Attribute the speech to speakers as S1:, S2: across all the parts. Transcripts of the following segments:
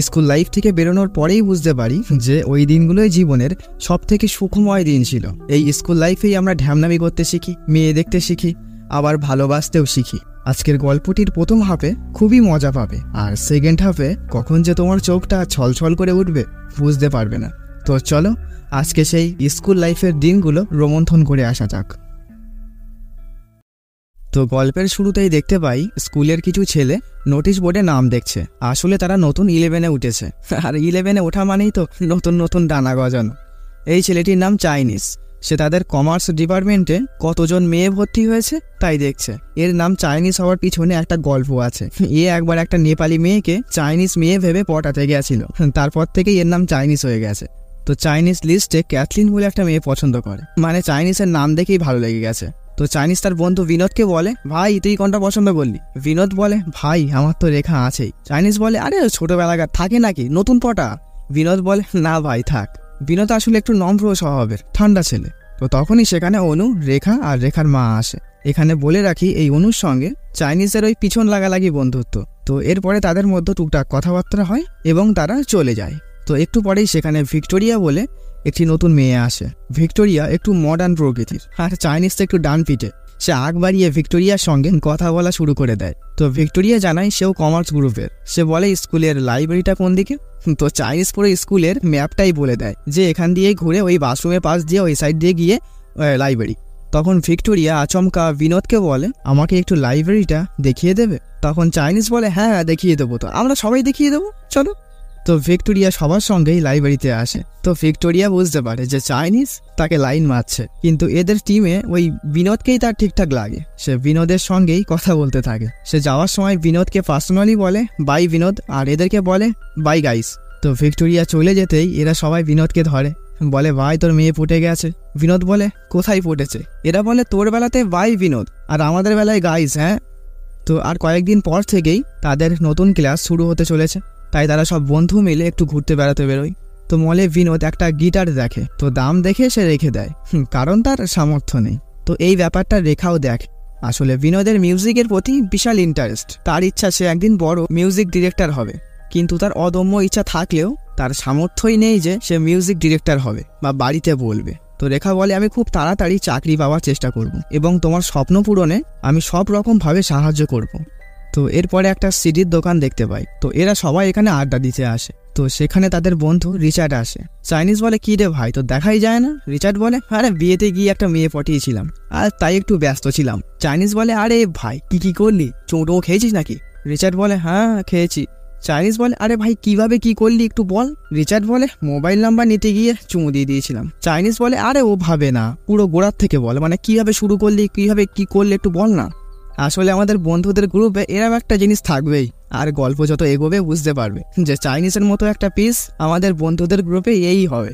S1: School life থেকে বেরোনোর পরেই বুঝতে পারি যে ওই দিনগুলোই জীবনের সবথেকে সুখময় দিন ছিল। এই স্কুল লাইফেই আমরা ঢ্যামনামি করতে শিখি, মেয়ে দেখতে শিখি, আবার ভালোবাসতেও শিখি। আজকের গল্পটির প্রথম হাফে খুবই মজা পাবে, আর সেকেন্ড হাফে কখন যে তোমার চোখটা ছলছল করে উঠবে বুঝতে পারবে না। তো চলো আজকে সেই স্কুল লাইফের দিনগুলো রোমন্থন করে আসা যাক। তো গল্পের শুরুতেই দেখতে পাই স্কুলের কিছু ছেলে নোটিশ বোর্ডে নাম দেখছে। আসলে তারা নতুন 11-এ উঠেছে, আর 11-এ ওঠা মানেই তো নতুন নতুন ডানা গজানো। এই ছেলেটির নাম চাইনিজ। সে তাদের কমার্স ডিপার্টমেন্টে কতজন মেয়ে ভর্তি হয়েছে তাই দেখছে। এর নাম চাইনিজ হওয়ার পিছনে একটা গল্প আছে। একবার একটা নেপালি মেয়েকে চাইনিজ মেয়ে ভেবে পটাতে গেছিল, তারপর থেকে এর নাম চাইনিজ হয়ে গেছে। তো চাইনিজ লিস্টে ক্যাথলিন বলে একটা মেয়ে পছন্দ করে, মানে চাইনিজের নাম দেখেই ভালো লেগে গেছে। তো চাইনিজ তার বন্ধু বিনোদকে বলে, ভাই তুই কোনটা পছন্দ করলি? বিনোদ বলে, ভাই আমার তো রেখা আছেই। চাইনিজ বলে, আরে ছোটবেলাকার থাকে নাকি, নতুন পটা? বিনোদ বলে, না ভাই থাক। বিনোদ আসলে একটু নম্র স্বভাবের, ঠান্ডা ছেলে। তো তখনই সেখানে অনু, রেখা আর রেখার মা আসে। এখানে বলে রাখি এই অনুর সঙ্গে চাইনিজের ওই পিছন লাগালাগি বন্ধুত্ব। তো এরপরে তাদের মধ্যে টুকটাক কথাবার্তা হয় এবং তারা চলে যায়। তো একটু পরেই সেখানে ভিক্টোরিয়া বলে একটি নতুন মেয়ে আসে। ভিক্টোরিয়া একটু মডার্ন প্রকৃতির, আর চাইনিজ তো একটু ডান পিটে। সে আগ বাড়িয়ে ভিক্টোরিয়ার সঙ্গে কথা বলা শুরু করে দেয়। তো ভিক্টোরিয়া জানায় সেও কমার্স গ্রুপের। সে বলে স্কুলের লাইব্রেরিটা কোন দিকে? তো চাইনিজ পুরো স্কুলের ম্যাপটাই বলে দেয় যে এখান দিয়ে ঘুরে ওই বাথরুমের পাশ দিয়ে ওই সাইড দিয়ে গিয়ে লাইব্রেরি। তখন ভিক্টোরিয়া আচমকা বিনোদকে বলে, আমাকে একটু লাইব্রেরিটা দেখিয়ে দেবে? তখন চাইনিজ বলে, হ্যাঁ দেখিয়ে দেবো, তো আমরা সবাই দেখিয়ে দেবো, চলো। তো ভিক্টোরিয়া সবার সঙ্গেই লাইব্রেরিতে আসে। তো ভিক্টোরিয়া বুঝতে পারে যে চাইনিজ তাকে লাইন মারছে, কিন্তু এদের টিমে ওই বিনোদকেই তার ঠিকঠাক লাগে। সে বিনোদের সঙ্গেই কথা বলতে থাকে। সে যাওয়ার সময় বিনোদকে পার্সোনালি বলে বাই বিনোদ, আর এদেরকে বলে বাই গাইস। তো ভিক্টোরিয়া চলে যেতেই এরা সবাই বিনোদকে ধরে, বলে ভাই তোর মেয়ে ফুটে গেছে। বিনোদ বলে, কোথায় ফুটেছে? এরা বলে, তোর বেলাতে বাই বিনোদ আর আমাদের বেলায় গাইস। হ্যাঁ। তো আর কয়েকদিন পর থেকেই তাদের নতুন ক্লাস শুরু হতে চলেছে, তাই তারা সব বন্ধু মিলে একটু ঘুরতে বেড়াতে বেরোয়। তো মলে বিনোদ একটা গিটার দেখে, তো দাম দেখে সে রেখে দেয়, কারণ তার সামর্থ্য নেই। তো এই ব্যাপারটা রেখাও দেখে। আসলে বিনোদের মিউজিকের প্রতি বিশাল ইন্টারেস্ট। তার ইচ্ছা সে একদিন বড় মিউজিক ডিরেক্টর হবে, কিন্তু তার অদম্য ইচ্ছা থাকলেও তার সামর্থ্যই নেই যে সে মিউজিক ডিরেক্টর হবে বা বাড়িতে বলবে। তো রেখা বলে, আমি খুব তাড়াতাড়ি চাকরি পাওয়ার চেষ্টা করব এবং তোমার স্বপ্ন পূরণে আমি সব রকমভাবে সাহায্য করব। তো এরপরে একটা সিডির দোকান দেখতে পাই। তো এরা সবাই এখানে আড্ডা দিতে আসে। তো সেখানে তাদের বন্ধু রিচার্ড আসে। চাইনিজ বলে, কি রে ভাই, তো দেখাই যায় না? রিচার্ড বলে, আরে বিয়েতে গিয়ে একটা মেয়ে পটিয়েছিলাম আর তাই একটু ব্যস্ত ছিলাম। চাইনিজ বলে, আরে ভাই কি করলি, চোটও খেয়েছিস নাকি? রিচার্ড বলে, হ্যাঁ খেয়েছি। চাইনিজ বলে, আরে ভাই কিভাবে কি করলি একটু বল। রিচার্ড বলে, মোবাইল নাম্বার নিতে গিয়ে চুমু দিয়ে দিয়েছিলাম। চাইনিজ বলে, আরে ও ভাবে না, পুরো গোড়ার থেকে বল, মানে কিভাবে শুরু করলি, কিভাবে কি করলি একটু বল না। আসলে আমাদের বন্ধুদের গ্রুপে এরকম একটা জিনিস থাকবেই, আর গল্প যত এগোবে বুঝতে পারবে যে চাইনিজের মতো একটা পিস আমাদের বন্ধুদের গ্রুপে এই হবে।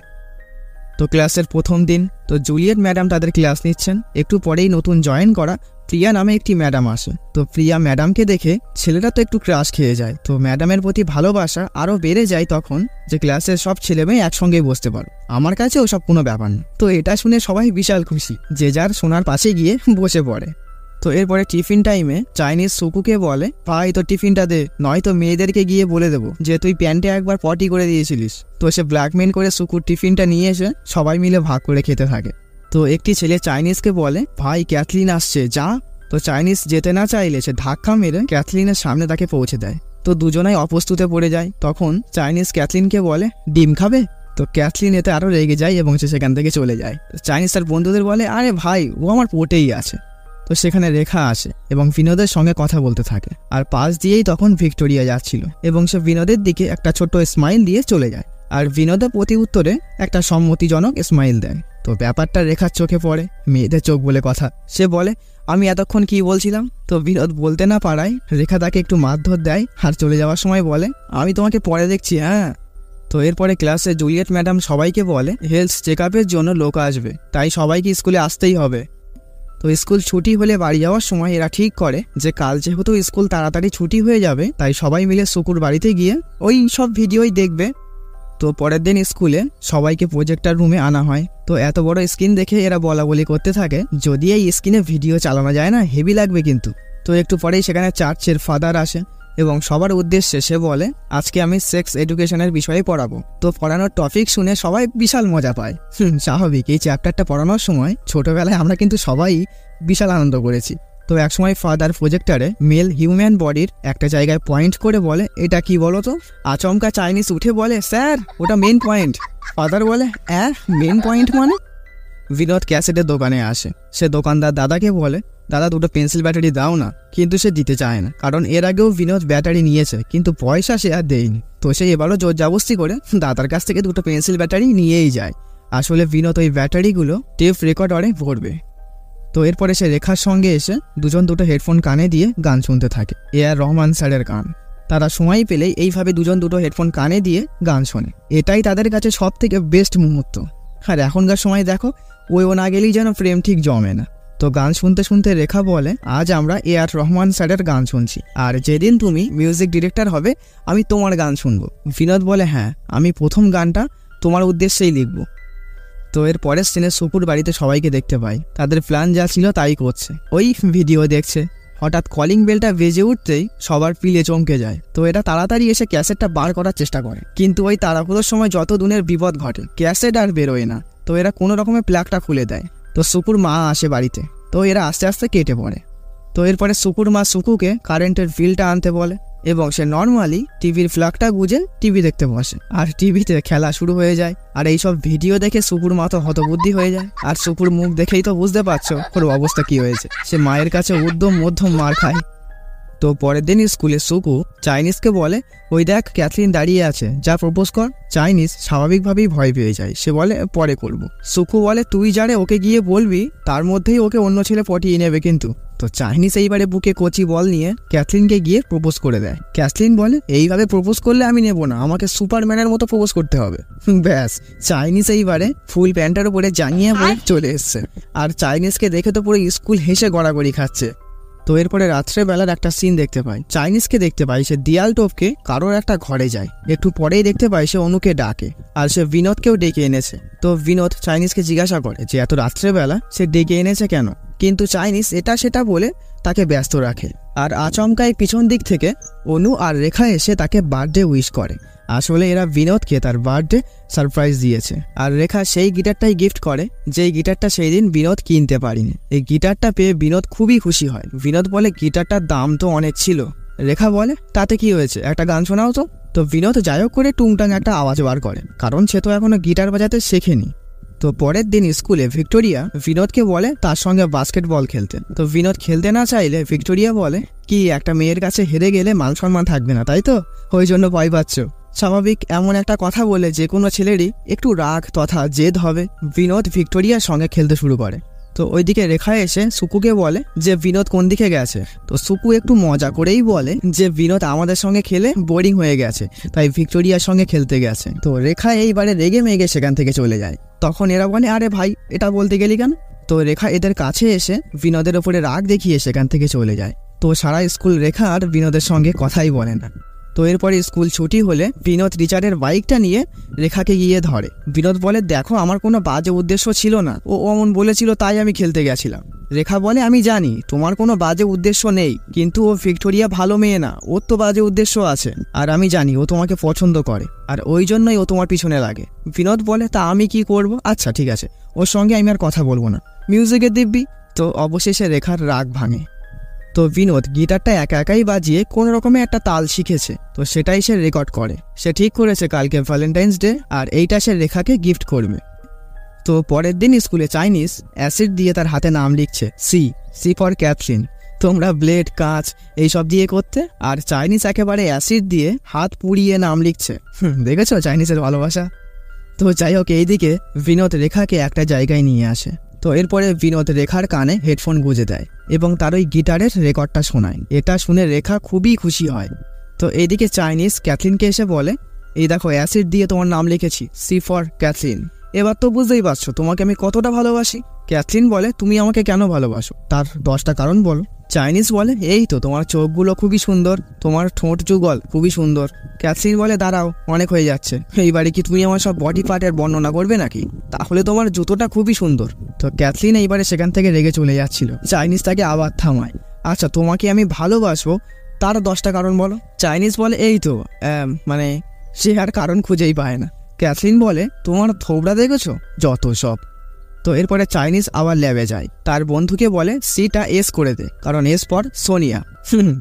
S1: তো ক্লাসের প্রথম দিন। তো জুলিয়েট ম্যাডাম তাদের ক্লাস নিচ্ছেন। একটু পরেই নতুন জয়েন করা প্রিয়া নামে একটি ম্যাডাম আসে। তো প্রিয়া ম্যাডামকে দেখে ছেলেরা তো একটু ক্রাশ খেয়ে যায়। তো ম্যাডামের প্রতি ভালোবাসা আরও বেড়ে যায় তখন যে ক্লাসের সব ছেলে মেয়ে একসঙ্গেই বসতে পারো। আমার কাছে ওসব কোনো ব্যাপার না। তো এটা শুনে সবাই বিশাল খুশি, যে যার সোনার পাশে গিয়ে বসে পড়ে। তো এরপরে টিফিন টাইমে চাইনিজ সুকুকে বলে, ভাই তো টিফিনটা দে, নয়তো মেয়েদেরকে গিয়ে বলে দেবো যে তুই প্যান্টে একবার পটি করে দিয়েছিলিস। তো সে ব্ল্যাকমেল করে সুকুর টিফিনটা নিয়ে এসে সবাই মিলে ভাগ করে খেতে থাকে। তো একটি ছেলে চাইনিজকে বলে, ভাই ক্যাথলিন আসছে, যা। তো চাইনিজ যেতে না চাইলে সে ধাক্কা মেরে ক্যাথলিনের সামনে তাকে পৌঁছে দেয়। তো দুজনাই অপ্রস্তুতে পড়ে যায়। তখন চাইনিজ ক্যাথলিনকে বলে, ডিম খাবে? তো ক্যাথলিন এতে আরও রেগে যায় এবং সে সেখান থেকে চলে যায়। চাইনিজ তার বন্ধুদের বলে, আরে ভাই ও আমার পোটেই আছে। তো সেখানে রেখা আসে এবং বিনোদের সঙ্গে কথা বলতে থাকে। আর পাশ দিয়েই তখন ভিক্টোরিয়া যাচ্ছিল এবং সে বিনোদের দিকে একটা ছোট্ট স্মাইল দিয়ে চলে যায়। আর বিনোদের প্রতি উত্তরে একটা সম্মতিজনক স্মাইল দেয়। তো ব্যাপারটা রেখার চোখে পড়ে, মেয়েদের চোখ বলে কথা। সে বলে, আমি এতক্ষণ কি বলছিলাম? তো বিনোদ বলতে না পারায় রেখা তাকে একটু মারধর দেয় আর চলে যাওয়ার সময় বলে, আমি তোমাকে পরে দেখছি। হ্যাঁ। তো এরপরে ক্লাসে জুলিয়েট ম্যাডাম সবাইকে বলে, হেলথ চেক আপের জন্য লোক আসবে, তাই সবাইকে স্কুলে আসতেই হবে। তো স্কুল ছুটি হলে বাড়ি যাওয়ার সময় এরা ঠিক করে যে কাল যেহেতু স্কুল তাড়াতাড়ি ছুটি হয়ে যাবে, তাই সবাই মিলে সুকুর বাড়িতে গিয়ে ওই সব ভিডিওই দেখবে। তো পরের দিন স্কুলে সবাইকে প্রজেক্টর রুমে আনা হয়। তো এত বড় স্ক্রিন দেখে এরা বলা বলি করতে থাকে, যদি এই স্ক্রিনে ভিডিও চালানো যায় না হেভি লাগবে কিন্তু। তো একটু পরেই সেখানে চার্চের ফাদার আসে। এবং সবার উদ্দেশ্যে সে বলে আজকে আমি সেক্স এডুকেশনের বিষয়ে পড়াবো। তো পড়ানোর টপিক শুনে সবাই বিশাল মজা পায়। স্বাভাবিক, এই চ্যাপ্টারটা পড়ানোর সময় ছোটবেলায় আমরা কিন্তু সবাই বিশাল আনন্দ করেছি। তো একসময় ফাদার প্রজেক্টরে মেল হিউম্যান বডির একটা জায়গায় পয়েন্ট করে বলে এটা কি বলো তো। আচমকা চাইনিজ উঠে বলে স্যার ওটা মেন পয়েন্ট। ফাদার বলে মেন পয়েন্ট মানে? বিনোদ ক্যাসেটের দোকানে আসে। সে দোকানদার দাদাকে বলে দাদা দুটো পেন্সিল ব্যাটারি দাও না, কিন্তু সে দিতে চায় না, কারণ এর আগেও বিনোদ ব্যাটারি নিয়েছে কিন্তু পয়সা সে আর দেয়নি। তো সে এবারও জোর জবরদস্তি করে দাদার কাছ থেকে দুটো পেন্সিল ব্যাটারি নিয়েই যায়। আসলে বিনোদ ওই ব্যাটারিগুলো টেপ রেকর্ডারে ভরবে। তো এরপরে সে রেখার সঙ্গে এসে দুজন দুটো হেডফোন কানে দিয়ে গান শুনতে থাকে, আর রহমান স্যারের গান। তারা সময় পেলেই এইভাবে দুজন দুটো হেডফোন কানে দিয়ে গান শোনে। এটাই তাদের কাছে সব থেকে বেস্ট মুহূর্ত। আর এখনকার সময় দেখো ও না গেলেই যেন প্রেম ঠিক জমে না। তো গান শুনতে শুনতে রেখা বলে আজ আমরা রহমান স্যারের গান শুনছি, আর যেদিন তুমি মিউজিক ডিরেক্টর হবে আমি তোমার গান শুনবো। বিনোদ বলে হ্যাঁ, আমি প্রথম গানটা তোমার উদ্দেশ্যেই লিখব। তো এর পরের সিনে সুপুর বাড়িতে সবাইকে দেখতে পাই। তাদের প্ল্যান যা ছিল তাই করছে, ওই ভিডিও দেখছে। হঠাৎ কলিং বেলটা বেজে উঠতেই সবার পিলে চমকে যায়। তো এটা তাড়াতাড়ি এসে ক্যাসেটটা বার করার চেষ্টা করে, কিন্তু ওই তাড়াহুড়োর সময় যত দিনের বিপদ ঘটে, ক্যাসেট আর বেরোয় না। তো এরা কোনো রকমের প্লাগটা খুলে দেয়। তো সুকুর মা আসে বাড়িতে, তো এরা আস্তে আস্তে কেটে পড়ে। তো এরপরে সুকুর মা সুকুকে কারেন্টের বিলটা আনতে বলে এবং সে নর্মালি টিভির প্লাগটা গুজে টিভি দেখতে বসে। আর টিভিতে খেলা শুরু হয়ে যায়। আর এইসব ভিডিও দেখে সুকুর মা তো হতবুদ্ধি হয়ে যায়। আর সুকুর মুখ দেখেই তো বুঝতে পারছো ওর অবস্থা কি হয়েছে। সে মায়ের কাছে উদ্যম মধ্যম মার খায়। তো পরের দিন স্কুলে সুকু চাইনিজকে বলে ওই দেখ ক্যাথলিন দাঁড়িয়ে আছে, যা প্রপোজ কর। চাইনিজ স্বাভাবিকভাবেই ভয় পেয়ে যায়। সে বলে পরে করব। সুকু বলে তুই যারে ওকে গিয়ে বলবি তার মধ্যেই ওকে অন্য ছেলে পটিয়ে নেবে কিন্তু। তো চাইনিজ এইবারে বুকে কচি বল নিয়ে ক্যাথলিনকে গিয়ে প্রপোজ করে দেয়। ক্যাথলিন বলে এইভাবে প্রপোজ করলে আমি নেব না, আমাকে সুপারম্যানের মতো প্রপোজ করতে হবে। ব্যাস, চাইনিজ এইবারে ফুল প্যান্টের উপরে জাঙিয়ে পরে চলে এসছে। আর চাইনিজকে দেখে তো পুরো স্কুল হেসে গড়াগড়ি খাচ্ছে। তো এরপরে রাত্রেবেলার একটা সিন দেখতে পাই। চাইনিজকে দেখতে পাই সে দিয়াল টপকে কারোর একটা ঘরে যায়। একটু পরেই দেখতে পাই সে অনুকে ডাকে, আর সে বিনোদকেও ডেকে এনেছে। তো বিনোদ চাইনিজকে জিজ্ঞাসা করে যে এত রাত্রেবেলা সে ডেকে এনেছে কেন, কিন্তু চাইনিজ এটা সেটা বলে তাকে ব্যস্ত রাখে। আর আচমকায় পিছন দিক থেকে অনু আর রেখা এসে তাকে বার্থডে উইশ করে। আসলে এরা বিনোদকে তার বার্থডে সারপ্রাইজ দিয়েছে। আর রেখা সেই গিটারটাই গিফট করে যেই গিটারটা সেই দিন বিনোদ কিনতে পারিনি। এই গিটারটা পেয়ে বিনোদ খুবই খুশি হয়। বিনোদ বলে গিটারটার দাম তো অনেক ছিল। রেখা বলে তাতে কি হয়েছে, একটা গান শোনাও তো। তো বিনোদ যাই হোক করে টুংটাং একটা আওয়াজ বার করে, কারণ সে তো এখনো গিটার বাজাতে শেখেনি। তো পরের দিন স্কুলে ভিক্টোরিয়া বিনোদকে বলে তার সঙ্গে বাস্কেটবল খেলতে। তো বিনোদ খেলতে না চাইলে ভিক্টোরিয়া বলে কি একটা মেয়ের কাছে হেরে গেলে মান সম্মান থাকবে না, তাই তো ওই জন্য ভয় পাচ্ছ। স্বাভাবিক, এমন একটা কথা বলে যে কোনো ছেলেরই একটু রাগ তথা জেদ হবে। বিনোদ ভিক্টোরিয়ার সঙ্গে খেলতে শুরু করে। তো ওইদিকে রেখা এসে সুকুকে বলে যে বিনোদ কোন দিকে গেছে। তো সুকু একটু মজা করেই বলে যে বিনোদ আমাদের সঙ্গে খেলে বোরিং হয়ে গেছে, তাই ভিক্টোরিয়ার সঙ্গে খেলতে গেছে। তো রেখা এইবারে রেগে মেগে সেখান থেকে চলে যায়। তখন এরা বলে আরে ভাই এটা বলতে গেলি কেন। তো রেখা এদের কাছে এসে বিনোদের ওপরে রাগ দেখিয়ে সেখান থেকে চলে যায়। তো সারা স্কুল রেখা আর বিনোদের সঙ্গে কথাই বলে না। তো এরপরে স্কুল ছুটি হলে বিনোদ রিচার্ডের বাইকটা নিয়ে রেখাকে গিয়ে ধরে। বিনোদ বলে দেখো আমার কোনো বাজে উদ্দেশ্য ছিল না, ও অমন বলেছিল তাই আমি খেলতে গেছিলাম। রেখা বলে আমি জানি তোমার কোনো বাজে উদ্দেশ্য নেই, কিন্তু ও ভিক্টোরিয়া ভালো মেয়ে না, ওর তো বাজে উদ্দেশ্য আছে। আর আমি জানি ও তোমাকে পছন্দ করে, আর ওই জন্যই ও তোমার পিছনে লাগে। বিনোদ বলে তা আমি কি করব, আচ্ছা ঠিক আছে ওর সঙ্গে আমি আর কথা বলবো না, মিউজিকের দিব্যি। তো অবশেষে রেখার রাগ ভাঙে। তো বিনোদ গিটারটা একা একাই বাজিয়ে কোন রকমে একটা তাল শিখেছে। তো সেটাই সে রেকর্ড করে। সে ঠিক করেছে কালকে ভ্যালেন্টাইন্স ডে, আর এইটা সে রেখাকে গিফট করবে। তো পরের দিন স্কুলে চাইনিজ অ্যাসিড দিয়ে তার হাতে নাম লিখছে, সি ফর ক্যাথলিন। তোমরা ব্লেড কাঁচ এইসব দিয়ে করতে, আর চাইনিজ একেবারে অ্যাসিড দিয়ে হাত পুড়িয়ে নাম লিখছে। দেখেছো চাইনিজের ভালোবাসা। তো যাই হোক, এইদিকে বিনোদ রেখাকে একটা জায়গায় নিয়ে আসে। তো এরপরে বিনোদ রেখার কানে হেডফোন গুঁজে দেয় এবং তার ওই গিটারের রেকর্ডটা শোনায়। এটা শুনে রেখা খুবই খুশি হয়। তো এইদিকে চাইনিজ ক্যাথলিনকে এসে বলে এই দেখো অ্যাসিড দিয়ে তোমার নাম লিখেছি, সি ফর ক্যাথলিন। এবার তো বুঝতেই পারছো তোমাকে আমি কতটা ভালোবাসি। ক্যাথলিন বলে তুমি আমাকে কেন ভালোবাসো, তার 10টা কারণ বলো। চাইনিজ বলে এই তো তোমার চোখগুলো খুবই সুন্দর, তোমার ঠোঁট যুগল খুবই সুন্দর। ক্যাথলিন বলে দাঁড়াও অনেক হয়ে যাচ্ছে, এইবারে কি তুমি আমার সব বডি পার্টের বর্ণনা করবে নাকি, তাহলে তোমার জুতোটা খুবই সুন্দর। তো ক্যাথলিন এইবারে সেখান থেকে রেগে চলে যাচ্ছিল। চাইনিজ তাকে আবার থামায়। আচ্ছা তোমাকে আমি ভালোবাসবো তার 10টা কারণ বলো। চাইনিজ বলে এই তো মানে সে আর কারণ খুঁজেই পায় না। ক্যাথলিন বলে তোমার থোবড়া দেখেছো, যত সব। তো এরপরে চাইনিজ আবার ল্যাবে যায়, তার বন্ধুকে বলে সিটা এস করে দে, কারণ এস পর সোনিয়া।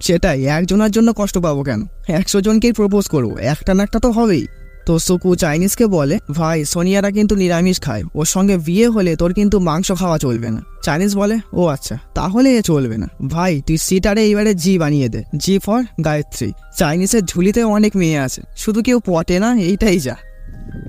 S1: সেটাই, একজনের জন্য কষ্ট পাবো কেন, 100 জনকেই প্রপোজ করবো, একটা না একটা তো হবেই। তো সুকু চাইনিজকে বলে ভাই সোনিয়ারা কিন্তু নিরামিষ খায়, ওর সঙ্গে বিয়ে হলে তোর কিন্তু মাংস খাওয়া চলবে না। চাইনিজ বলে ও আচ্ছা, তাহলে এ চলবে না ভাই, তুই সিটারে এইবারে জি বানিয়ে দে, জি ফর গায়ত্রী। চাইনিজের ঝুলিতে অনেক মেয়ে আছে, শুধু কেউ পটে না, এইটাই যা।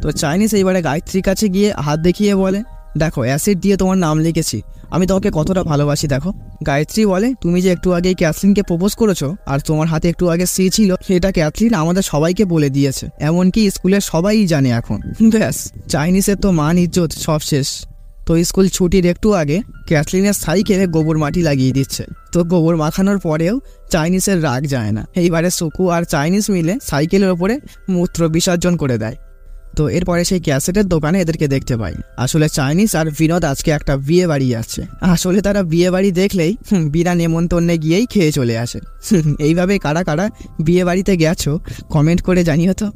S1: তো চাইনিজ এইবারে গায়ত্রীর কাছে গিয়ে হাত দেখিয়ে বলে দেখো অ্যাসিড দিয়ে তোমার নাম লিখেছি, আমি তোমাকে কতটা ভালোবাসি দেখো। গায়ত্রী বলে তুমি যে একটু আগে ক্যাথলিনকে প্রপোজ করেছো আর তোমার হাতে একটু আগে সি ছিল, সেটা ক্যাথলিন আমাদের সবাইকে বলে দিয়েছে, এমনকি স্কুলের সবাই জানে এখন। ব্যাস, চাইনিজের তো মান ইজ্জত সব শেষ। তো স্কুল ছুটির একটু আগে ক্যাথলিনের সাইকেলে গোবর মাটি লাগিয়ে দিচ্ছে। তো গোবর মাখানোর পরেও চাইনিজের রাগ যায় না, এইবারে সুকু আর চাইনিজ মিলে সাইকেলের ওপরে মূত্র বিসর্জন করে দেয়। তো এরপরে সেই ক্যাসেটের দোকানে এদেরকে দেখতে পাই। আসলে চাইনিজ আর বিনোদ আজকে একটা বিয়ে বাড়ি যাচ্ছে। আসলে তারা বিয়ে বাড়ি দেখলেই বিনা নেমন্তন্নে গিয়েই খেয়ে চলে আসে। এইভাবে কারা কারা বিয়ে বাড়িতে গেছো কমেন্ট করে জানিও তো।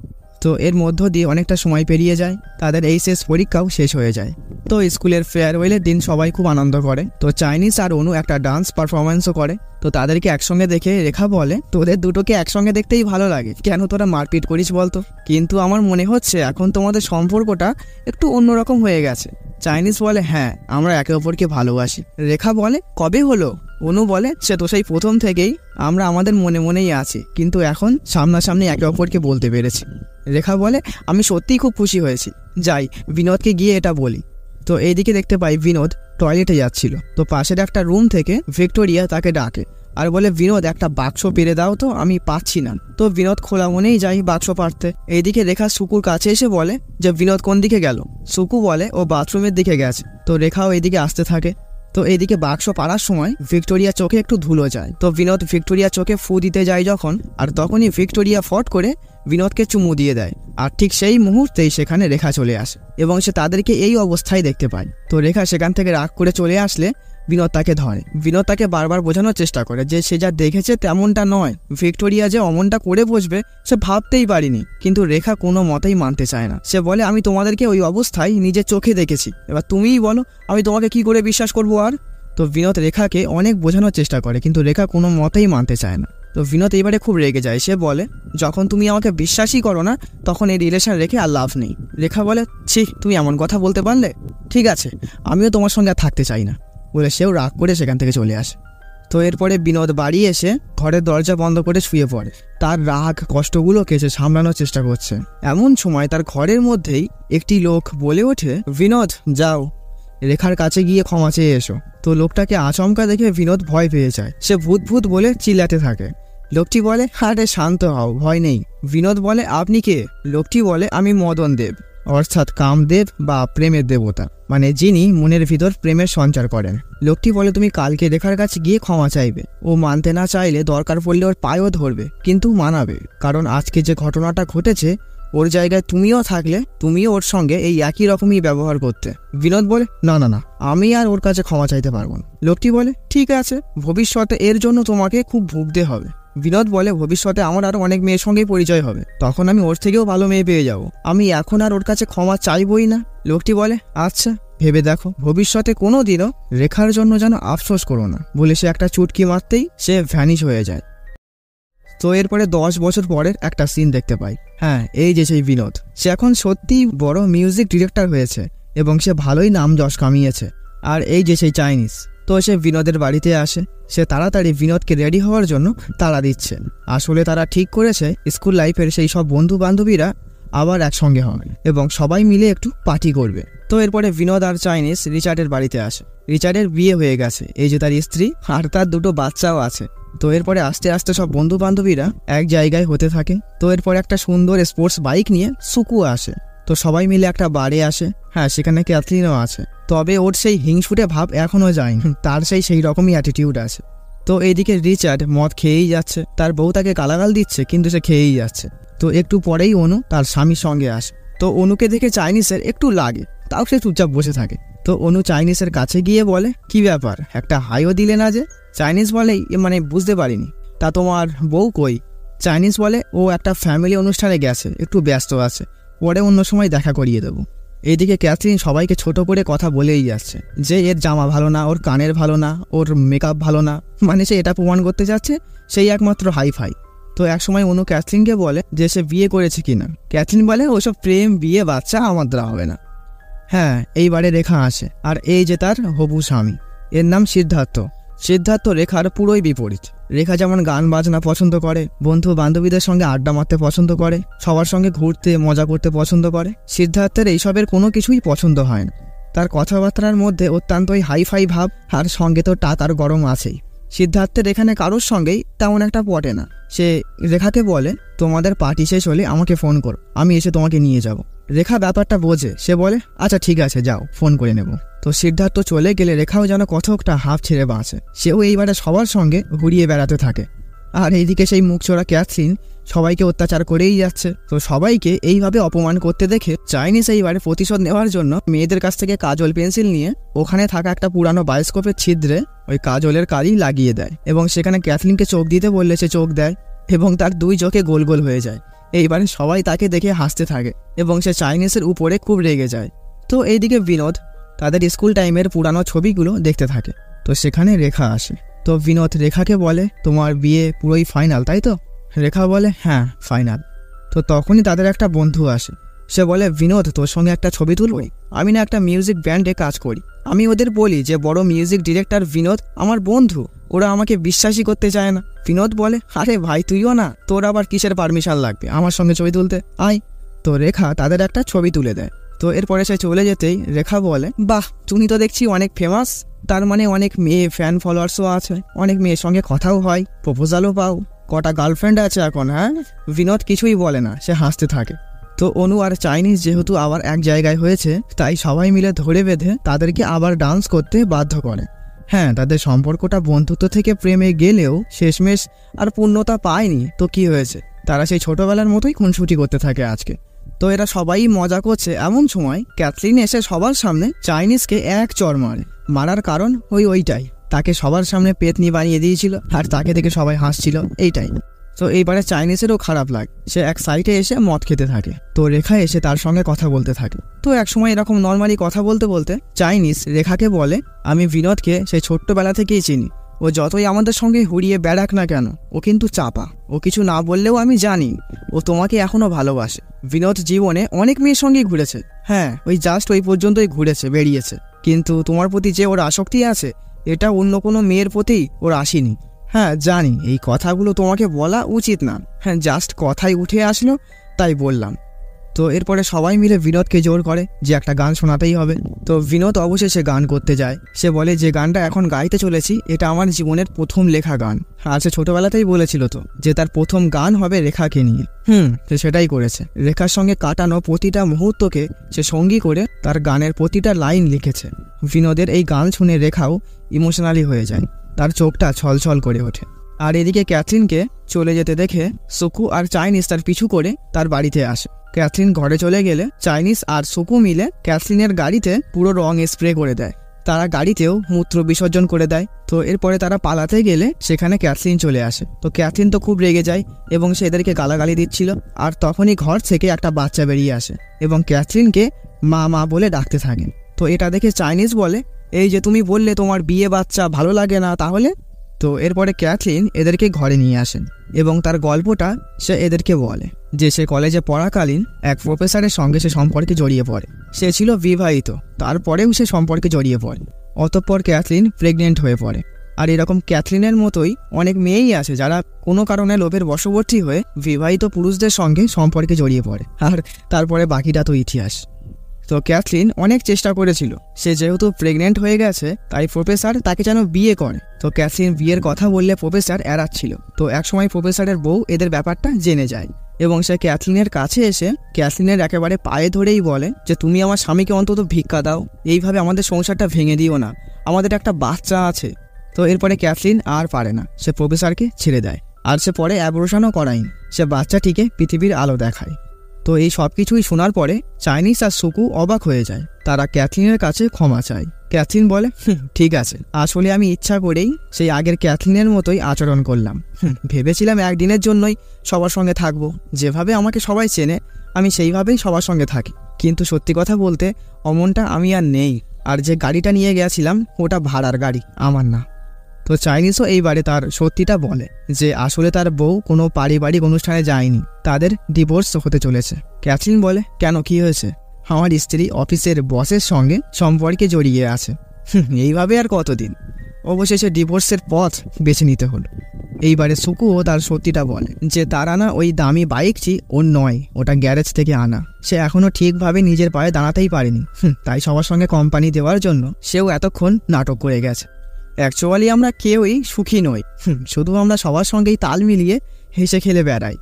S1: তো এর মধ্য দিয়ে অনেকটা সময় পেরিয়ে যায়, তাদের এইচএস পরীক্ষাও শেষ হয়ে যায়। তো স্কুলের ফেয়ারওয়েলের দিন সবাই খুব আনন্দ করে। তো চাইনিজ আর অনু একটা ডান্স পারফরমেন্সও করে। তো তাদেরকে একসঙ্গে দেখে রেখা বলে তোদের দুটোকে একসঙ্গে দেখতেই ভালো লাগে, কেন তোরা মারপিট করিস বলতো? কিন্তু আমার মনে হচ্ছে এখন তোমাদের সম্পর্কটা একটু অন্যরকম হয়ে গেছে। চাইনিজ বলে হ্যাঁ, আমরা একে অপরকে ভালোবাসি। রেখা বলে কবে হলো? অনু বলে সে তো সেই প্রথম থেকেই, আমরা আমাদের মনে মনেই আছি, কিন্তু এখন সামনাসামনি একে অপরকে বলতে পেরেছি। রেখা বলে আমি সত্যিই খুব খুশি হয়েছি, যাই বিনোদকে গিয়ে এটা বলি। তো এইদিকে দেখতে পাই বিনোদ টয়লেটে যাচ্ছিল। তো পাশের একটা রুম থেকে ভিক্টোরিয়া তাকে ডাকে আর বলে বিনোদ একটা বাক্স পেরে দাও তো, আমি পাচ্ছি না। তো বিনোদ খোলা মনেই যাই বাক্স পারতে। এইদিকে রেখা সুকুর কাছে এসে বলে যে বিনোদ কোন দিকে গেল? সুকু বলে ও বাথরুমের দিকে গেছে। তো রেখাও এইদিকে আসতে থাকে। তো এইদিকে বাক্স পাড়ার সময় ভিক্টোরিয়া চোখে একটু ধুলো যায়। তো বিনোদ ভিক্টোরিয়া চোখে ফু দিতে যায় যখন, আর তখনই ভিক্টোরিয়া ফট করে বিনোদকে চুমু দিয়ে দেয়। আর ঠিক সেই মুহূর্তেই সেখানে রেখা চলে আসে এবং সে তাদেরকে এই অবস্থায় দেখতে পায়। তো রেখা সেখান থেকে রাগ করে চলে আসলে বিনোদ তাকে ধরে। বিনোদ তাকে বারবার বোঝানোর চেষ্টা করে যে সে যা দেখেছে তেমনটা নয়, ভিক্টোরিয়া যে অমনটা করে বসবে সে ভাবতেই পারিনি। কিন্তু রেখা কোনো মতেই মানতে চায় না। সে বলে আমি তোমাদেরকে ওই অবস্থায় নিজের চোখে দেখেছি, এবার তুমিই বলো আমি তোমাকে কি করে বিশ্বাস করবো আর? তো বিনোদ রেখাকে অনেক বোঝানোর চেষ্টা করে, কিন্তু রেখা কোনো মতেই মানতে চায় না। তো বিনোদ এবারে খুব রেগে যায়। সে বলে যখন তুমি আমাকে বিশ্বাসই করো না তখন এই রিলেশন রেখে আর লাভ নেই। রেখা বলে ছি, তুমি এমন কথা বলতে পারলে? ঠিক আছে, আমিও তোমার সঙ্গে আর থাকতে চাই না বলে সেও রাগ করে সেখান থেকে চলে আসে। তো এরপরে বিনোদ বাড়ি এসে ঘরের দরজা বন্ধ করে শুয়ে পড়ে। তার রাগ কষ্টগুলোকে সে সামলানোর চেষ্টা করছে। এমন সময় তার ঘরের মধ্যেই একটি লোক বলে ওঠে বিনোদ যাও, রেখার কাছে গিয়ে ক্ষমা চেয়ে এসো। তো লোকটাকে আচমকা দেখে বিনোদ ভয় পেয়ে যায়। সে ভূত ভূত বলে চিল্লাতে থাকে। লোকটি বলে আরে শান্ত হও, ভয় নেই। বিনোদ বলে আপনি কে? লোকটি বলে আমি মদন দেব, অর্থাৎ কামদেব বা প্রেমের দেবতা, মানে যিনি মনের ভিতর প্রেমের সঞ্চার করেন। লোকটি বলে তুমি কালকে রেখার কাছে গিয়ে ক্ষমা চাইবে, ও মানতে না চাইলে দরকার পড়লে ওর পায়েও ধরবে, কিন্তু মানাবে, কারণ আজকে যে ঘটনাটা ঘটেছে ওর জায়গায় তুমিও থাকলে তুমিও ওর সঙ্গে এই একই রকমই ব্যবহার করতে। বিনোদ বলে না না না, আমি আর ওর কাছে ক্ষমা চাইতে পারবো না। লোকটি বলে ঠিক আছে, ভবিষ্যতে এর জন্য তোমাকে খুব ভুগতে হবে। বিনোদ বলে ভবিষ্যতে আমার আরো অনেক মেয়ের সঙ্গেই পরিচয় হবে, তখন আমি ওর থেকেও ভালো মেয়ে পেয়ে যাব, আমি এখন আর ওর কাছে ক্ষমা চাইবই না। লোকটি বলে আচ্ছা ভেবে দেখো, ভবিষ্যতে কোনো দিনও রেখার জন্য যেন আফসোস করো না, বলে সে একটা চুটকি মারতেই সে ভ্যানিশ হয়ে যায়। তো এরপরে 10 বছর পরের একটা সিন দেখতে পাই। হ্যাঁ, এই যে সেই বিনোদ, সে এখন সত্যি বড় মিউজিক ডিরেক্টর হয়েছে এবং সে ভালোই নাম যশ কামিয়েছে। আর এই যে সেই চাইনিজ, তো সে বিনোদের বাড়িতে আসে। সে তাড়াতাড়ি বিনোদকে রেডি হওয়ার জন্য তাড়া দিচ্ছে। আসলে তারা ঠিক করেছে স্কুল লাইফের সেই সব বন্ধু বান্ধবীরা আবার একসঙ্গে হবে এবং সবাই মিলে একটু পার্টি করবে। তো এরপরে বিনোদ আর চাইনিজ রিচার্ডের বাড়িতে আসে। রিচার্ডের বিয়ে হয়ে গেছে, এই যে তার স্ত্রী আর তার 2টো বাচ্চাও আছে। তো এরপরে আস্তে আস্তে সব বন্ধু বান্ধবীরা এক জায়গায় হতে থাকে। তো এরপরে একটা সুন্দর স্পোর্টস বাইক নিয়ে সুকু আসে। তো সবাই মিলে একটা বারে আসে। হ্যাঁ, সেখানে ক্যাথলিনও আছে, তবে ওর সেই হিংসুটে ভাব এখনো যায়নি, তার সেই রকমই অ্যাটিটিউড আছে। তো এইদিকে রিচার্ড মদ খেয়েই যাচ্ছে, তার বউ তাকে গালাগাল দিচ্ছে কিন্তু সে খেয়েই যাচ্ছে। তো একটু পরেই অনু তার স্বামীর সঙ্গে আসে। তো অনুকে দেখে চাইনিজের একটু লাগে, তাও সে চুপচাপ বসে থাকে। তো অনু চাইনিজের কাছে গিয়ে বলে কি ব্যাপার, একটা হাইও দিলে না যে? চাইনিজ বলে মানে বুঝতে পারিনি। তা তোমার বউ কই? চাইনিজ বলে ও একটা ফ্যামিলি অনুষ্ঠানে গেছে, একটু ব্যস্ত আছে, পরে অন্য সময় দেখা করিয়ে দেবো। এইদিকে ক্যাথরিন সবাইকে ছোট করে কথা বলেই যাচ্ছে যে এর জামা ভালো না, ওর কানের ভালো না, ওর মেকআপ ভালো না, মানে সে এটা প্রমাণ করতে যাচ্ছে সেই একমাত্র হাইফাই। তো একসময় অনু ক্যাথরিনকে বলে যে সে বিয়ে করেছে কিনা। ক্যাথরিন বলে ওসব প্রেম বিয়ে বাচ্চা আমার দ্বারা হবে না। হ্যাঁ, এইবারে রেখা আসে, আর এই যে তার হবু স্বামী, এর নাম সিদ্ধার্থ। সিদ্ধার্থ রেখার পুরোই বিপরীত। রেখা যেমন গান বাজনা পছন্দ করে, বন্ধু বান্ধবীদের সঙ্গে আড্ডা মারতে পছন্দ করে, সবার সঙ্গে ঘুরতে মজা করতে পছন্দ করে, সিদ্ধার্থের এইসবের কোনো কিছুই পছন্দ হয় না। তার কথাবার্তার মধ্যে অত্যন্তই হাইফাই ভাব, আর সঙ্গে তো টাকার গরম আছেই। সিদ্ধার্থের এখানে কারোর সঙ্গেই তেমন একটা পটে না। সে রেখাকে বলে তোমাদের পার্টি শেষ হলে আমাকে ফোন করো, আমি এসে তোমাকে নিয়ে যাব। রেখা ব্যাপারটা বোঝে, সে বলে আচ্ছা ঠিক আছে যাও, ফোন করে নেব। তো সিদ্ধার্থ চলে গেলে রেখাও যেন কতকটা হাফ ছেড়ে বাঁচে। সেও এইবারে সবার সঙ্গে ঘুরিয়ে বেড়াতে থাকে। আর এইদিকে সেই মুখচোরা ক্যাথরিন সবাইকে অত্যাচার করেই যাচ্ছে। তো সবাইকে এইভাবে অপমান করতে দেখে চাইনিজ এইবারে প্রতিশোধ নেওয়ার জন্য মেয়েদের কাছ থেকে কাজল পেন্সিল নিয়ে ওখানে থাকা একটা পুরানো বায়োস্কোপের ছিদ্রে ওই কাজলের কালি লাগিয়ে দেয়, এবং সেখানে ক্যাথরিনকে চোখ দিতে বললে সে চোখ দেয়, এবং তার দুই চোখে গোল গোল হয়ে যায়। এইবারে সবাই তাকে দেখে হাসতে থাকে, এবং সে চাইনিজের উপরে খুব রেগে যায়। তো এইদিকে বিনোদ তাদের স্কুল টাইমের পুরানো ছবিগুলো দেখতে থাকে। তো সেখানে রেখা আসে। তো বিনোদ রেখাকে বলে তোমার বিয়ে পুরোই ফাইনাল তাই তো? রেখা বলে হ্যাঁ ফাইনাল। তো তখনই তাদের একটা বন্ধু আসে। সে বলে বিনোদ তোর সঙ্গে একটা ছবি তুলবই। আমি না একটা মিউজিক ব্যান্ডে কাজ করি, আমি ওদের বলি যে বড় মিউজিক ডিরেক্টর বিনোদ আমার বন্ধু, ওরা আমাকে বিশ্বাসই করতে চায় না। বিনোদ বলে আরে ভাই তুইও না, তোর আবার কিসের পারমিশন লাগবে আমার সঙ্গে ছবি তুলতে, আয়। তো রেখা তাদের একটা ছবি তুলে দেয়। তো এরপরে সে চলে যেতেই রেখা বলে বাহ তুমি তো দেখছি অনেক ফেমাস, তার মানে অনেক মেয়ে ফ্যান ফলোয়ার্সও আছে, অনেক মেয়ের সঙ্গে কথাও হয়, প্রপোজালও পাও, কটা গার্লফ্রেন্ড আছে এখন? হ্যাঁ। বিনোদ কিছুই বলে না, সে হাসতে থাকে। তো অনু আর চাইনিজ যেহেতু আবার এক জায়গায় হয়েছে, তাই সবাই মিলে ধরে বেঁধে তাদেরকে আবার ডান্স করতে বাধ্য করে। হ্যাঁ, তাদের সম্পর্কটা বন্ধুত্ব থেকে প্রেমে গেলেও শেষমেশ আর পূর্ণতা পায়নি। তো কি হয়েছে, তারা সেই ছোটবেলার মতোই খুনসুটি করতে থাকে আজকে। তো এরা সবাই মজা করছে, এমন সময় ক্যাথরিন এসে সবার সামনে চাইনিজকে এক চড় মারে। মারার কারণ ওইটাই, তাকে সবার সামনে পেতনি বানিয়ে দিয়েছিল, আর তাকে দেখে সবাই হাসছিল, এইটাই। তো এইবারে চাইনিজেরও খারাপ লাগে, সে এক সাইডে এসে মদ খেতে থাকে। তো রেখা এসে তার সঙ্গে কথা বলতে থাকে। তো একসময় এরকম নর্মালি কথা বলতে বলতে চাইনিজ রেখাকে বলে আমি বিনোদকে সেই ছোট্টবেলা থেকেই চিনি, ও যতই আমাদের সঙ্গে হুড়িয়ে বেড়াক না কেন ও কিন্তু চাপা, ও কিছু না বললেও আমি জানি ও তোমাকে এখনো ভালোবাসে। বিনোদ জীবনে অনেক মেয়ের সঙ্গেই ঘুরেছে, হ্যাঁ ওই জাস্ট ওই পর্যন্তই ঘুরেছে বেরিয়েছে, কিন্তু তোমার প্রতি যে ওর আসক্তি আছে এটা অন্য কোনো মেয়ের প্রতি ওর আসেনি। হ্যাঁ জানি এই কথাগুলো তোমাকে বলা উচিত না, হ্যাঁ জাস্ট কথাই উঠে আসলো তাই বললাম। তো এরপরে সবাই মিলে বিনোদকে জোর করে যে একটা গান শোনাতেই হবে। তো বিনোদ অবশেষে গান করতে যায়। সে বলে যে গানটা এখন গাইতে চলেছি এটা আমার জীবনের প্রথম লেখা গান। আর সে ছোটবেলাতেই বলেছিল তো যে তার প্রথম গান হবে রেখাকে নিয়ে। সে সেটাই করেছে। রেখার সঙ্গে কাটানো প্রতিটা মুহূর্তকে সে সঙ্গী করে তার গানের প্রতিটা লাইন লিখেছে। বিনোদের এই গান শুনে রেখাও ইমোশনালি হয়ে যায়, তার চোখটা ছলছল করে ওঠে। আর এদিকে ক্যাথরিনকে চলে যেতে দেখে সুকু আর চাইনিজ তার পিছু করে তার বাড়িতে আসে। ক্যাথরিন ঘরে চলে গেলে চাইনিজ আর সুকু মিলে ক্যাথরিনের গাড়িতে পুরো রং স্প্রে করে দেয়। তারা গাড়িতেও মূত্র বিসর্জন করে দেয়। তো এরপরে তারা পালাতে গেলে সেখানে ক্যাথরিন চলে আসে। তো ক্যাথরিন তো খুব রেগে যায় এবং সে এদেরকে গালাগালি দিচ্ছিল। আর তখনই ঘর থেকে একটা বাচ্চা বেরিয়ে আসে এবং ক্যাথরিনকে মা মা বলে ডাকতে থাকে। তো এটা দেখে চাইনিজ বলে এই যে তুমি বললে তোমার বিয়ে বাচ্চা ভালো লাগে না তাহলে। তো এরপরে ক্যাথরিন এদেরকে ঘরে নিয়ে আসেন এবং তার গল্পটা সে এদেরকে বলে যে সে কলেজে পড়াকালীন এক প্রফেসরের সঙ্গে সে সম্পর্কে জড়িয়ে পড়ে। সে ছিল বিবাহিত, তারপরেও সে সম্পর্কে জড়িয়ে পড়ে। অতঃপর ক্যাথরিন প্রেগনেন্ট হয়ে পড়ে। আর এরকম ক্যাথরিনের মতোই অনেক মেয়েই আছে যারা কোনো কারণে লোভের বশবর্তী হয়ে বিবাহিত পুরুষদের সঙ্গে সম্পর্কে জড়িয়ে পড়ে। আর তারপরে বাকিটা তো ইতিহাস। তো ক্যাথরিন অনেক চেষ্টা করেছিল, সে যেহেতু প্রেগনেন্ট হয়ে গেছে তাই প্রফেসর তাকে যেন বিয়ে করে। তো ক্যাথরিন বিয়ের কথা বললে প্রফেসর এড়াচ্ছিল। তো একসময় প্রফেসরের বউ এদের ব্যাপারটা জেনে যায় এবং সে ক্যাথরিনের কাছে এসে ক্যাথরিনের একেবারে পায়ে ধরেই বলে যে তুমি আমার স্বামীকে অন্তত ভিক্ষা দাও, এইভাবে আমাদের সংসারটা ভেঙে দিও না, আমাদের একটা বাচ্চা আছে। তো এরপরে ক্যাথরিন আর পারে না, সে প্রফেসরকে ছেড়ে দেয়। আর সে পরে অ্যাবর্শনও করায়নি, সে বাচ্চাটিকে পৃথিবীর আলো দেখায়। তো এই সব কিছুই শোনার পরে চাইনিজ আর সুকু অবাক হয়ে যায়। তারা ক্যাথলিনের কাছে ক্ষমা চায়। ক্যাথলিন বলে, ঠিক আছে, আসলে আমি ইচ্ছা করেই সেই আগের ক্যাথলিনের মতোই আচরণ করলাম। ভেবেছিলাম একদিনের জন্যই সবার সঙ্গে থাকবো, যেভাবে আমাকে সবাই চেনে আমি সেইভাবেই সবার সঙ্গে থাকি। কিন্তু সত্যি কথা বলতে অমনটা আমি আর নেই। আর যে গাড়িটা নিয়ে গেছিলাম ওটা ভাড়ার গাড়ি, আমার না। তো চাইনিজও এইবারে তার সত্যিটা বলে যে আসলে তার বউ কোনো পারিবারিক অনুষ্ঠানে যায়নি, তাদের ডিভোর্স হতে চলেছে। ক্যাথলিন বলে, কেন, কি হয়েছে? আমার স্ত্রী অফিসের বসের সঙ্গে সম্পর্কে জড়িয়ে আছে। এইভাবে আর কতদিন? অবশেষে ডিভোর্সের পথ বেছে নিতে হলো। এইবারে সুকুও তার সত্যিটা বলে যে তার আনা ওই দামি বাইকটি ওর নয়, ওটা গ্যারেজ থেকে আনা। সে এখনও ঠিকভাবে নিজের পায়ে দাঁড়াতেই পারেনি, তাই সবার সঙ্গে কোম্পানি দেওয়ার জন্য সেও এতক্ষণ নাটক করে গেছে। অ্যাকচুয়ালি আমরা কেউই সুখী নই, শুধু আমরা সবার সঙ্গেই তাল মিলিয়ে হেসে খেলে বেড়াই।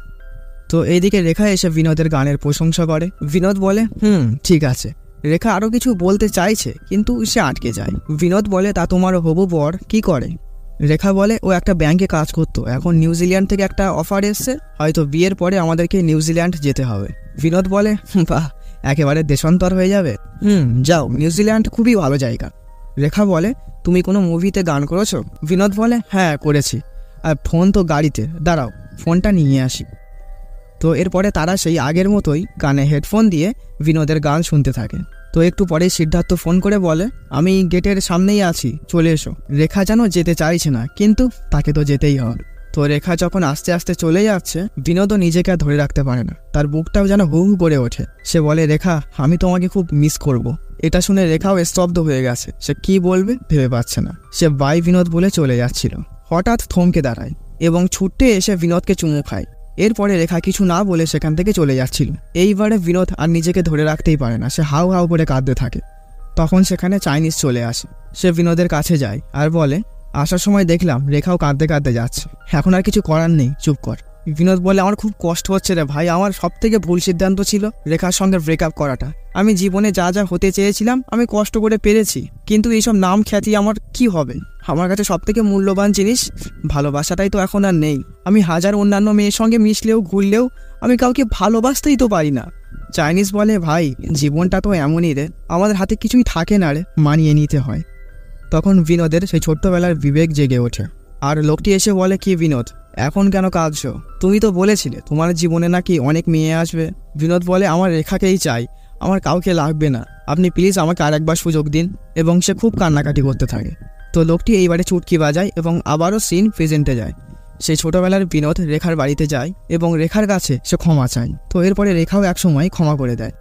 S1: তো এইদিকে রেখা এসে বিনোদের গানের প্রশংসা করে। বিনোদ বলে, ঠিক আছে। রেখা আরও কিছু বলতে চাইছে কিন্তু সে আটকে যায়। বিনোদ বলে, তা তোমার হবু বর কি করে? রেখা বলে, ও একটা ব্যাংকে কাজ করতো, এখন নিউজিল্যান্ড থেকে একটা অফার এসছে, হয়তো বিয়ের পরে আমাদেরকে নিউজিল্যান্ড যেতে হবে। বিনোদ বলে, বাহ, একেবারে দেশান্তর হয়ে যাবে। যাও, নিউজিল্যান্ড খুবই ভালো জায়গা। রেখা বলে, তুমি কোনো মুভিতে গান করেছো? বিনোদ বলে, হ্যাঁ করেছি, আর ফোন তো গাড়িতে, দাঁড়াও ফোনটা নিয়ে আসি। তো এরপরে তারা সেই আগের মতোই কানে হেডফোন দিয়ে বিনোদের গান শুনতে থাকে। তো একটু পরে সিদ্ধার্থ ফোন করে বলে, আমি গেটের সামনেই আছি, চলে এসো। রেখা যেন যেতে চাইছে না, কিন্তু তাকে তো যেতেই হবে। তো রেখা যখন আস্তে আস্তে চলে যাচ্ছে, বিনোদও নিজেকে আর ধরে রাখতে পারে না, তার বুকটাও যেন হু হু করে ওঠে। সে বলে, রেখা, আমি তোমাকে খুব মিস করব। এটা শুনে রেখাও স্তব্ধ হয়ে গেছে, সে কি বলবে ভেবে পাচ্ছে না। সে বাই বিনোদ বলে চলে যাচ্ছিল, হঠাৎ থমকে দাঁড়ায় এবং ছুটে এসে বিনোদকে চুমু খায়। এরপরে রেখা কিছু না বলে সেখান থেকে চলে যাচ্ছিল। এইবারে বিনোদ আর নিজেকে ধরে রাখতেই পারে না, সে হাউ হাউ করে কাঁদতে থাকে। তখন সেখানে চাইনিজ চলে আসে। সে বিনোদের কাছে যায় আর বলে, আসার সময় দেখলাম রেখাও কাঁদতে কাঁদতে যাচ্ছে, এখন আর কিছু করার নেই, চুপ কর। বিনোদ বলে, আমার খুব কষ্ট হচ্ছে রে ভাই, আমার সব থেকে ভুল সিদ্ধান্ত ছিল রেখার সঙ্গে ব্রেকআপ করাটা। আমি জীবনে যা যা হতে চেয়েছিলাম আমি কষ্ট করে পেরেছি, কিন্তু এইসব নাম খ্যাতি আমার কি হবে? আমার কাছে সব থেকে মূল্যবান জিনিস ভালোবাসাটাই তো এখন আর নেই। আমি হাজার অন্যান্য মেয়ের সঙ্গে মিশলেও ঘুরলেও আমি কাউকে ভালোবাসতেই তো পারি না। চাইনিজ বলে, ভাই জীবনটা তো এমনই রে, আমাদের হাতে কিছুই থাকে না রে, মানিয়ে নিতে হয়। তখন বিনোদের সেই ছোট্টবেলার বিবেক জেগে ওঠে। আর লোকটি এসে বলে, কি বিনোদ, এখন কেন কাঁদছো? তুমি তো বলেছিলে তোমার জীবনে নাকি অনেক মেয়ে আসবে। বিনোদ বলে, আমার রেখাকেই চাই, আমার কাউকে লাগবে না, আপনি প্লিজ আমাকে আরেকবার সুযোগ দিন। এবং সে খুব কান্নাকাটি করতে থাকে। তো লোকটি এইবারে চুটকি বাজায় এবং আবারও সিন প্রেজেন্টে যায়। সেই ছোটবেলার বিনোদ রেখার বাড়িতে যায় এবং রেখার কাছে সে ক্ষমা চায়। তো এরপরে রেখাও একসময় ক্ষমা করে দেয়।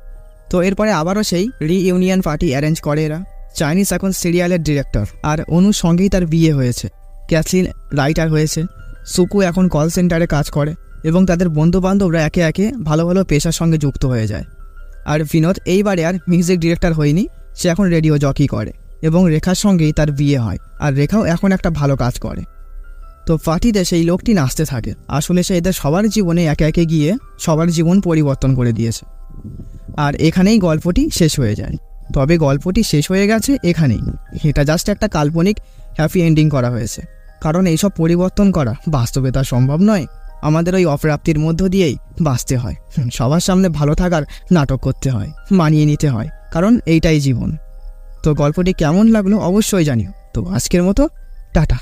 S1: তো এরপরে আবারও সেই রিইউনিয়ন পার্টি অ্যারেঞ্জ করে এরা। চাইনিজ এখন সিরিয়ালের ডিরেক্টর, আর অনুর সঙ্গেই তার বিয়ে হয়েছে। ক্যাথলিন রাইটার হয়েছে। সুকু এখন কল সেন্টারে কাজ করে এবং তাদের বন্ধুবান্ধবরা একে একে ভালো ভালো পেশার সঙ্গে যুক্ত হয়ে যায়। আর বিনোদ এইবারে আর মিউজিক ডিরেক্টর হয়নি, সে এখন রেডিও জকি করে এবং রেখার সঙ্গেই তার বিয়ে হয়। আর রেখাও এখন একটা ভালো কাজ করে। তো পার্টিতে সেই লোকটি নাচতে থাকে। আসলে সে এদের সবার জীবনে একে একে গিয়ে সবার জীবন পরিবর্তন করে দিয়েছে। আর এখানেই গল্পটি শেষ হয়ে যায়। তবে গল্পটি শেষ হয়ে গেছে এখানেই, এটা জাস্ট একটা কাল্পনিক হ্যাপি এন্ডিং করা হয়েছে, কারণ এইসব পরিবর্তন করা বাস্তবে তা সম্ভব নয়। আমাদের ওই অপ্রাপ্তির মধ্য দিয়েই বাঁচতে হয়, সবার সামনে ভালো থাকার নাটক করতে হয়, মানিয়ে নিতে হয়, কারণ এইটাই জীবন। তো গল্পটি কেমন লাগলো অবশ্যই জানিও। তো আজকের মতো টাটা।